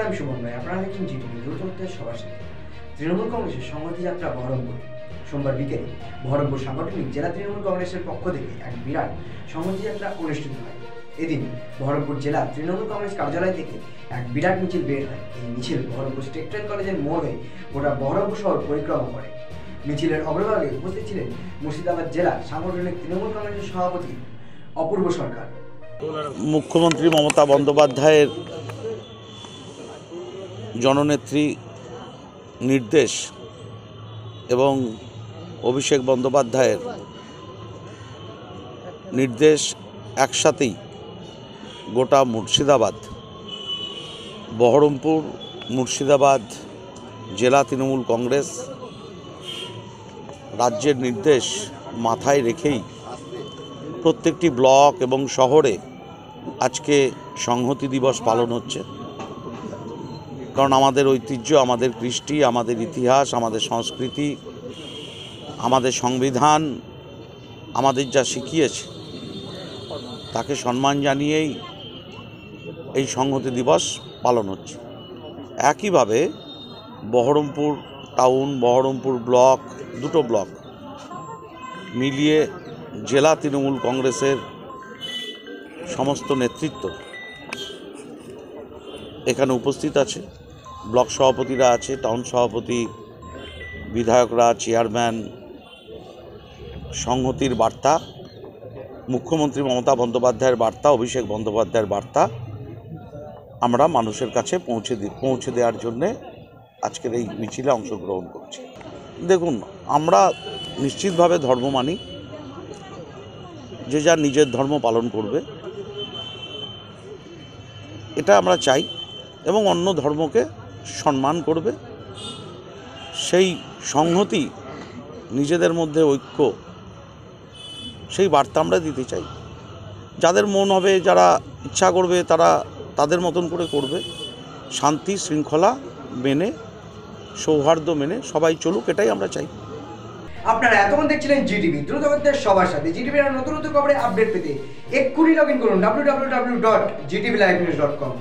আমি সুমন্ময়, আপনারা দেখছেন জিটিভি দ্রুত সবার সাথে। তৃণমূল কংগ্রেসের সংহতি যাত্রা বহরমপুর। সোমবার বিকেলে বহরমপুর সাংগঠনিক জেলা তৃণমূল কংগ্রেসের পক্ষ থেকে এক বিরাট সংহতি যাত্রা অনুষ্ঠিত হয়। এদিন বহরমপুর জেলা তৃণমূল কংগ্রেস কার্যালয় থেকে এক বিরাট মিছিল বের হয়। এই মিছিল বহরমপুর স্টেট কলেজের মোড় হয়ে গোটা বহরমপুর শহর পরিক্রমা করে। মিছিলের অগ্রভাগে উপস্থিত ছিলেন মুর্শিদাবাদ জেলা সাংগঠনিক তৃণমূল কংগ্রেসের সভাপতি অপূর্ব সরকার। মুখ্যমন্ত্রী মমতা বন্দ্যোপাধ্যায়ের জননেত্রী নির্দেশ এবং অভিষেক বন্দ্যোপাধ্যায়ের নির্দেশ একসাথেই গোটা মুর্শিদাবাদ, বহরমপুর মুর্শিদাবাদ জেলা তৃণমূল কংগ্রেস রাজ্যের নির্দেশ মাথায় রেখেই প্রত্যেকটি ব্লক এবং শহরে আজকে সংহতি দিবস পালন হচ্ছে। কারণ আমাদের ঐতিহ্য, আমাদের কৃষ্টি, আমাদের ইতিহাস, আমাদের সংস্কৃতি, আমাদের সংবিধান আমাদের যা শিখিয়েছে তাকে সম্মান জানিয়েই এই সংহতি দিবস পালন হচ্ছে। একইভাবে বহরমপুর টাউন, বহরমপুর ব্লক, দুটো ব্লক মিলিয়ে জেলা তৃণমূল কংগ্রেসের সমস্ত নেতৃত্ব এখানে উপস্থিত আছে। ব্লক সভাপতিরা আছে, টাউন সভাপতি, বিধায়করা, চেয়ারম্যান। সংহতির বার্তা, মুখ্যমন্ত্রী মমতা বন্দ্যোপাধ্যায়ের বার্তা, অভিষেক বন্দ্যোপাধ্যায়ের বার্তা আমরা মানুষের কাছে পৌঁছে দেওয়ার জন্যে আজকের এই মিছিলে অংশগ্রহণ করছি। দেখুন, আমরা নিশ্চিতভাবে ধর্ম মানি, যে যার নিজের ধর্ম পালন করবে এটা আমরা চাই, এবং অন্য ধর্মকে সম্মান করবে। সেই সংহতি, নিজেদের মধ্যে ঐক্য, সেই বার্তা আমরা দিতে চাই। যাদের মন হবে, যারা ইচ্ছা করবে, তারা তাদের মতন করে করবে। শান্তি শৃঙ্খলা মেনে, সৌহার্দ্য মেনে সবাই চলুক, এটাই আমরা চাই। আপনারা এতক্ষণ দেখছিলেন জিটিভি দ্রুত সবার সাথে। জিটিভির নতুন নতুন খবরে আপডেট পেতে এক্ষুনি লগ ইন করুন www.gtvlivenews.com।